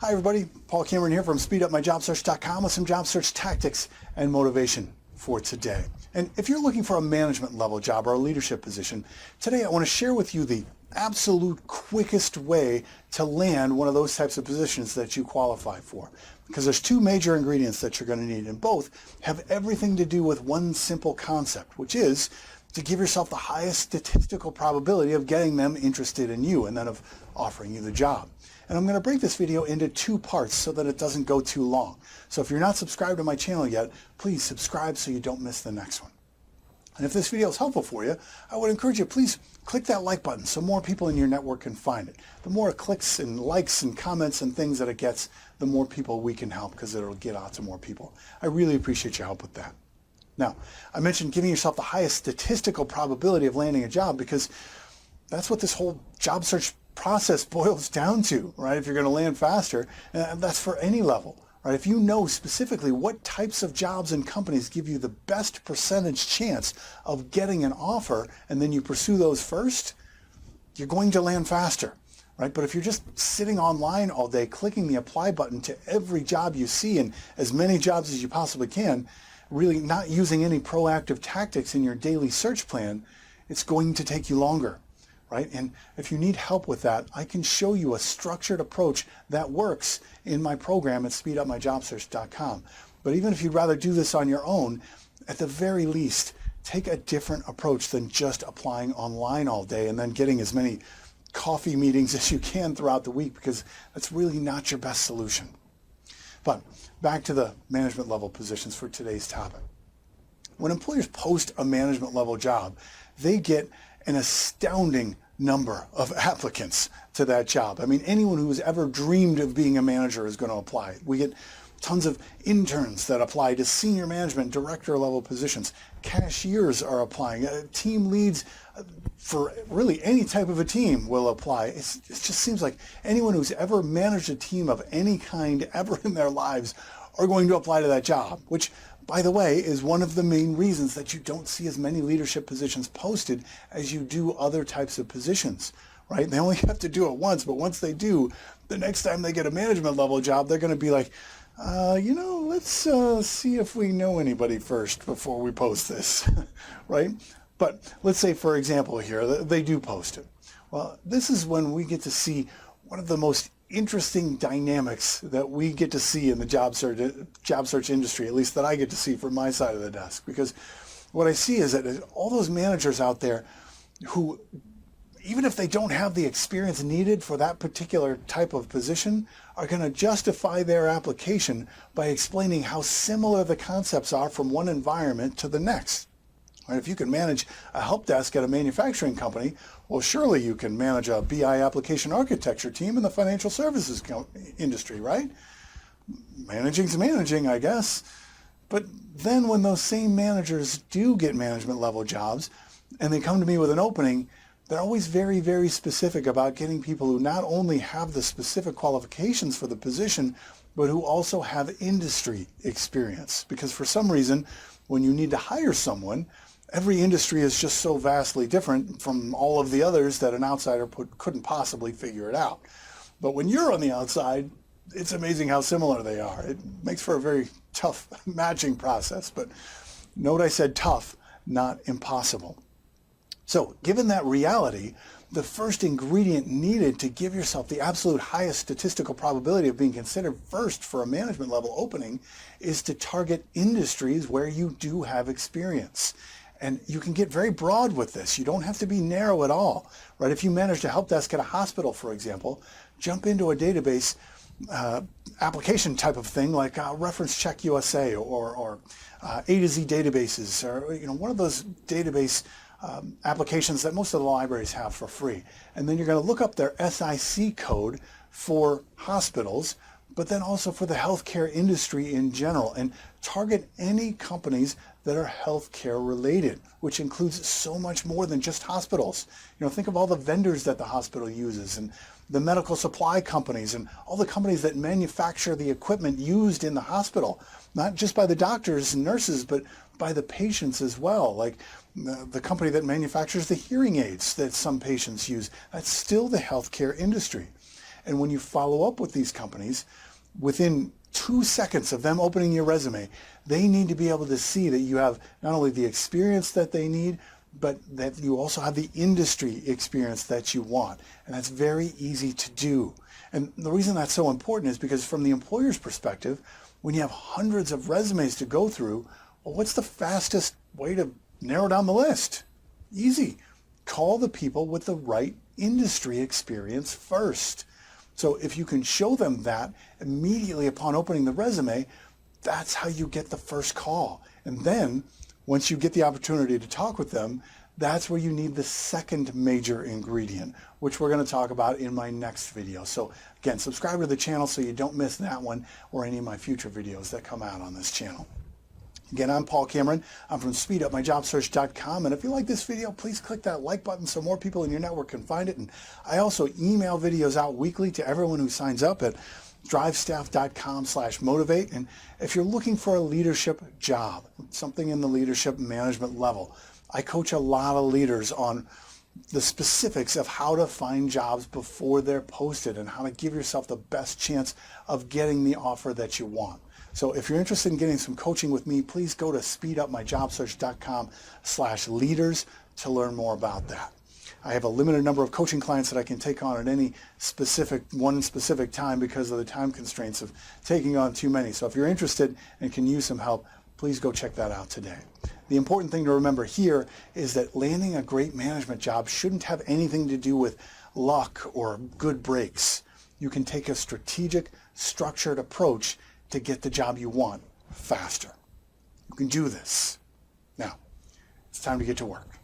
Hi everybody, Paul Cameron here from SpeedUpMyJobSearch.com with some job search tactics and motivation for today. And if you're looking for a management level job or a leadership position, today I want to share with you the absolute quickest way to land one of those types of positions that you qualify for. Because there's two major ingredients that you're going to need, and both have everything to do with one simple concept, which is to give yourself the highest statistical probability of getting them interested in you and then of offering you the job. And I'm going to break this video into two parts so that it doesn't go too long. So if you're not subscribed to my channel yet, please subscribe so you don't miss the next one. And if this video is helpful for you, I would encourage you, please click that like button so more people in your network can find it. The more clicks and likes and comments and things that it gets, the more people we can help because it'll get out to more people. I really appreciate your help with that. Now, I mentioned giving yourself the highest statistical probability of landing a job because that's what this whole job search process boils down to, right? If you're going to land faster, and that's for any level, right? If you know specifically what types of jobs and companies give you the best percentage chance of getting an offer, and then you pursue those first, you're going to land faster, right? But if you're just sitting online all day, clicking the apply button to every job you see and as many jobs as you possibly can, really not using any proactive tactics in your daily search plan, it's going to take you longer. Right? And if you need help with that, I can show you a structured approach that works in my program at SpeedUpMyJobSearch.com. But even if you'd rather do this on your own, at the very least, take a different approach than just applying online all day and then getting as many coffee meetings as you can throughout the week, because that's really not your best solution. But back to the management level positions for today's topic. When employers post a management level job, they get an astounding number of applicants to that job. I mean, anyone who's ever dreamed of being a manager is going to apply. We get tons of interns that apply to senior management, director level positions. Cashiers are applying. Team leads for really any type of a team will apply. It just seems like anyone who's ever managed a team of any kind ever in their lives are going to apply to that job, which, by the way, is one of the main reasons that you don't see as many leadership positions posted as you do other types of positions, right? They only have to do it once, but once they do, the next time they get a management level job, they're going to be like, let's see if we know anybody first before we post this, right? But let's say, for example, here, they do post it. Well, this is when we get to see one of the most interesting dynamics that we get to see in the job search industry, at least that I get to see from my side of the desk. Because what I see is that all those managers out there who, even if they don't have the experience needed for that particular type of position, are going to justify their application by explaining how similar the concepts are from one environment to the next. Right? If you can manage a help desk at a manufacturing company, well, surely you can manage a BI application architecture team in the financial services industry, right? Managing's managing, I guess. But then when those same managers do get management level jobs and they come to me with an opening, they're always very, very specific about getting people who not only have the specific qualifications for the position, but who also have industry experience. Because for some reason, when you need to hire someone, every industry is just so vastly different from all of the others that an outsider couldn't possibly figure it out. But when you're on the outside, it's amazing how similar they are. It makes for a very tough matching process. But note I said tough, not impossible. So given that reality, the first ingredient needed to give yourself the absolute highest statistical probability of being considered first for a management level opening is to target industries where you do have experience. And you can get very broad with this. You don't have to be narrow at all, right? If you manage a help desk at a hospital, for example, jump into a database application type of thing like Reference Check USA or A to Z databases, or one of those database applications that most of the libraries have for free. And then you're going to look up their SIC code for hospitals, but then also for the healthcare industry in general, and target any companies that are healthcare related, which includes so much more than just hospitals. Think of all the vendors that the hospital uses and the medical supply companies and all the companies that manufacture the equipment used in the hospital, not just by the doctors and nurses, but by the patients as well. Like the company that manufactures the hearing aids that some patients use, that's still the healthcare industry. And when you follow up with these companies, within 2 seconds of them opening your resume, they need to be able to see that you have not only the experience that they need, but that you also have the industry experience that you want. And that's very easy to do. And the reason that's so important is because from the employer's perspective, when you have hundreds of resumes to go through, well, what's the fastest way to narrow down the list? Easy. Call the people with the right industry experience first. So if you can show them that immediately upon opening the resume, that's how you get the first call. And then once you get the opportunity to talk with them, that's where you need the second major ingredient, which we're going to talk about in my next video. So again, subscribe to the channel so you don't miss that one or any of my future videos that come out on this channel. Again, I'm Paul Cameron. I'm from SpeedUpMyJobSearch.com. And if you like this video, please click that like button so more people in your network can find it. And I also email videos out weekly to everyone who signs up at drivestaff.com/motivate. And if you're looking for a leadership job, something in the leadership management level, I coach a lot of leaders on the specifics of how to find jobs before they're posted and how to give yourself the best chance of getting the offer that you want. So if you're interested in getting some coaching with me, please go to speedupmyjobsearch.com/leaders to learn more about that. I have a limited number of coaching clients that I can take on at any specific time because of the time constraints of taking on too many. So if you're interested and can use some help, please go check that out today. The important thing to remember here is that landing a great management job shouldn't have anything to do with luck or good breaks. You can take a strategic, structured approach to get the job you want faster. You can do this. Now, it's time to get to work.